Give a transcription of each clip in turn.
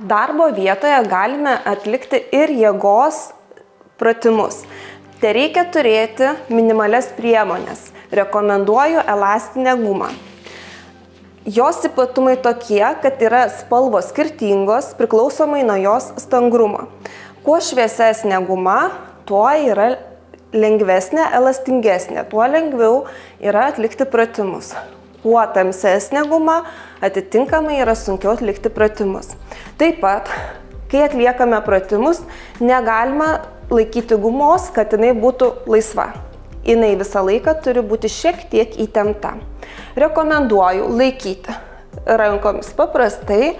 Darbo vietoje galime atlikti ir jėgos pratimus. Tai reikia turėti minimalias priemonės. Rekomenduoju elastinę gumą. Jos ypatumai tokie, kad yra spalvos skirtingos priklausomai nuo jos stangrumo. Kuo šviesesnė guma, tuo yra lengvesnė, elastingesnė, tuo lengviau yra atlikti pratimus. Kuo tamsesnė guma, atitinkamai yra sunkiau atlikti pratimus. Taip pat, kai atliekame pratimus, negalima laikyti gumos, kad jinai būtų laisva. Jinai visą laiką turi būti šiek tiek įtempta. Rekomenduoju laikyti rankomis paprastai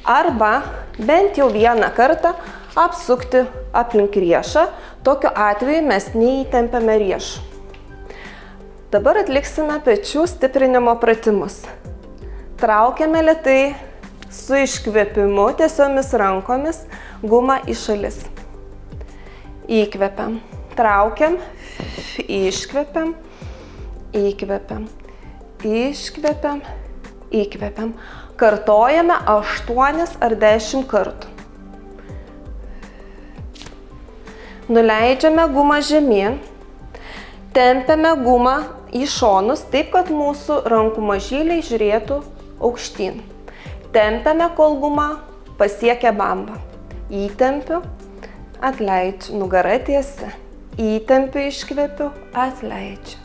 arba bent jau vieną kartą apsukti aplink riešą. Tokiu atveju mes neįtempiame riešų. Dabar atliksime pečių stiprinimo pratimus. Traukiame lėtai su iškvėpimu tiesiomis rankomis gumą į šalis. Įkvepiam, traukiam, iškvepiam, įkvepiam, iškvepiam, įkvepiam. Kartojame 8 ar 10 kartų. Nuleidžiame gumą žemyn, tempiame gumą į šonus taip, kad mūsų rankų mažyliai žiūrėtų aukštyn. Tempiame, kol guma pasiekia bambą. Įtempiu, atleidžiu, nugara tiesi. Įtempiu, iškvepiu, atleidžiu.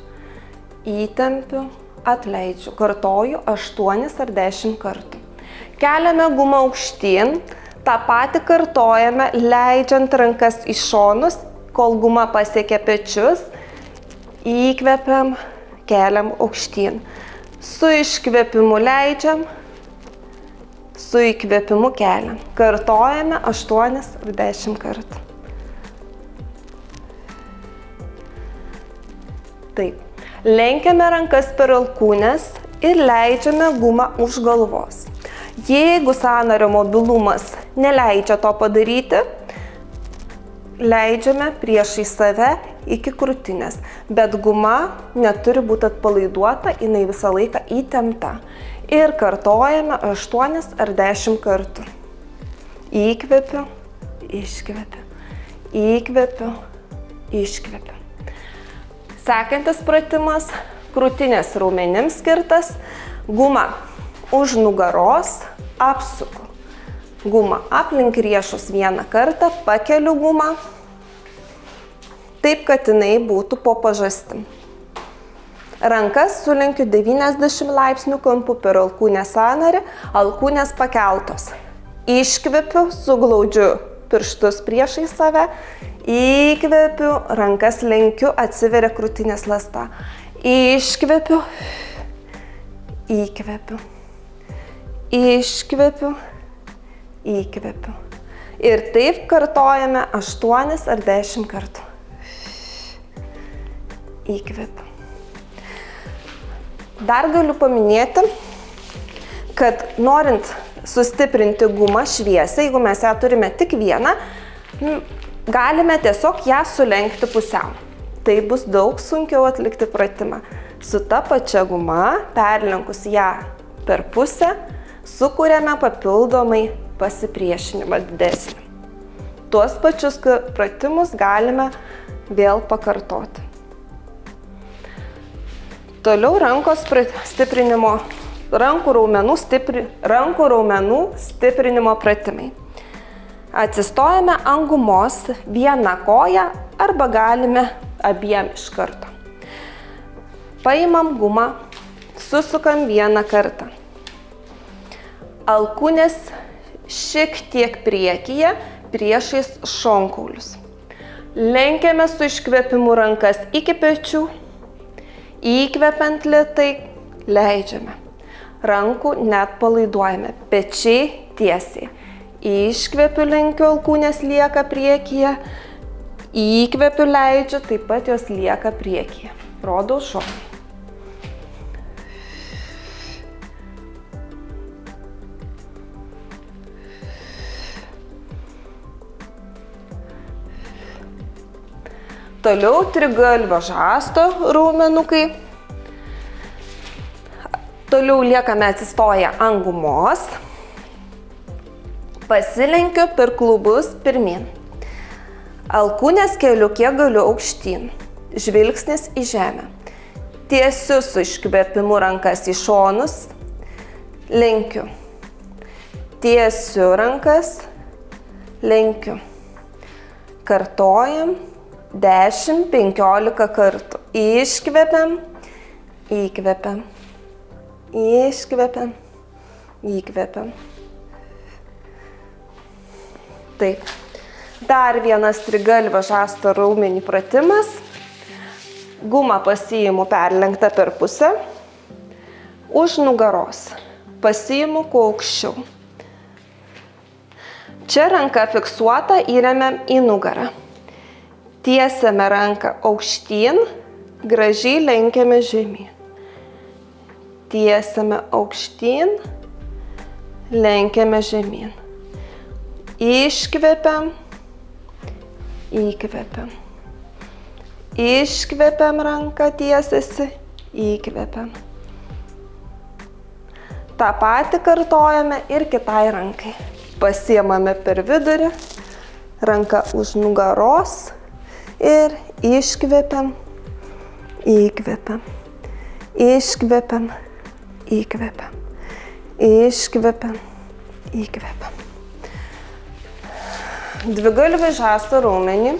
Įtempiu, atleidžiu. Kartoju 8 ar 10 kartų. Keliame gumą aukštyn, tą patį kartojame, leidžiant rankas į šonus, kol guma pasiekia pečius. Įkvepiam, keliam aukštyn. Su iškvepimu leidžiam, su įkvėpimu keliam. Kartojame 8 ar 10 kartų. Taip. Lenkiame rankas per alkūnes ir leidžiame gumą už galvos. Jeigu sąnario mobilumas neleidžia to padaryti, leidžiame priešai save iki krūtinės. Bet guma neturi būti atpalaiduota, jinai visą laiką įtempta. Ir kartojame 8 ar 10 kartų. Įkvepiu, iškvepiu, įkvepiu, iškvepiu. Sekantis pratimas, krūtinės raumenims skirtas. Guma už nugaros, apsuku. Gumą aplink riešus vieną kartą, pakeliu gumą, taip, kad jinai būtų po pažastim. Rankas sulenkiu 90 laipsnių kampu per alkūnės sąnarį, alkūnės pakeltos. Iškvepiu, suglaudžiu pirštus priešai save, įkvepiu, rankas lenkiu, atsiveria krūtinės ląsta. Iškvepiu, įkvepiu, iškvepiu, įkvepiu. Ir taip kartojame 8 ar 10 kartų. Įkvepiu. Dar galiu paminėti, kad norint sustiprinti gumą šviesią, jeigu mes ją turime tik vieną, galime tiesiog ją sulenkti pusiau. Tai bus daug sunkiau atlikti pratimą. Su ta pačia guma, perlenkus ją per pusę, sukuriame papildomai pasipriešinimą didesnį. Tuos pačius pratimus galime vėl pakartoti. Toliau rankų raumenų stiprinimo pratimai. Atsistojame ant gumos vieną koją arba galime abiem iš karto. Paimam gumą, susukam vieną kartą. Alkūnės šiek tiek priekyje, priešais šonkaulius. Lenkiame su iškvėpimu rankas iki pečių. Įkvepiant lėtai, leidžiame. Rankų net palaiduojame, pečiai tiesiai. Iškvepiu, lenkiu, alkūnės lieka priekyje. Įkvepiu, leidžiu, taip pat jos lieka priekyje. Rodau šoną. Toliau trigalvio žasto raumenukai. Toliau liekame atsistoję ant gumos. Pasilenkiu per klubus pirmin. Alkūnės keliu kiek galiu aukštyn. Žvilgsnis į žemę. Tiesiu su iškvėpimu rankas į šonus. Lenkiu. Tiesiu rankas. Lenkiu. Kartojam 10-15 kartų. Iškvepiam. Įkvepiam. Iškvepiam. Įkvepiam. Taip. Dar vienas trigalvio žasto raumenį pratimas. Gumą pasiimu perlenktą per pusę. Už nugaros. Pasiimu kuo aukščiau. Čia ranka fiksuota, įremiam į nugarą. Tiesiame ranką aukštyn, gražiai lenkiame žemyn. Tiesiame aukštyn, lenkiame žemyn. Iškvepiam, įkvepiam. Iškvepiam ranką tiesiasi, įkvepiam. Ta patį kartojame ir kitai rankai. Pasiemame per vidurį, ranką už nugaros ir iškvepiam, įkvepiam. Iškvepiam, įkvepiam. Iškvepiam, įkvepiam. Dvigalvį žasto raumenį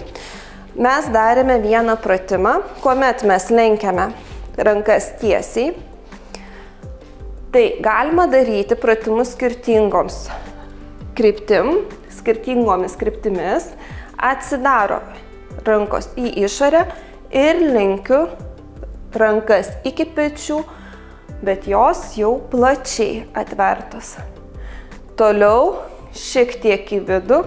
mes darėme vieną pratimą, kuomet mes lenkiame rankas tiesiai. Tai galima daryti pratimus skirtingomis kryptimis. Atsidaro rankos į išorę ir lenkiu rankas iki pečių, bet jos jau plačiai atvertos. Toliau šiek tiek į vidų.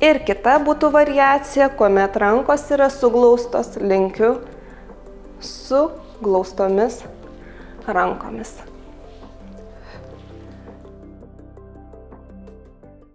Ir kita būtų variacija, kuomet rankos yra suglaustos, lenkiu su glaustomis rankomis.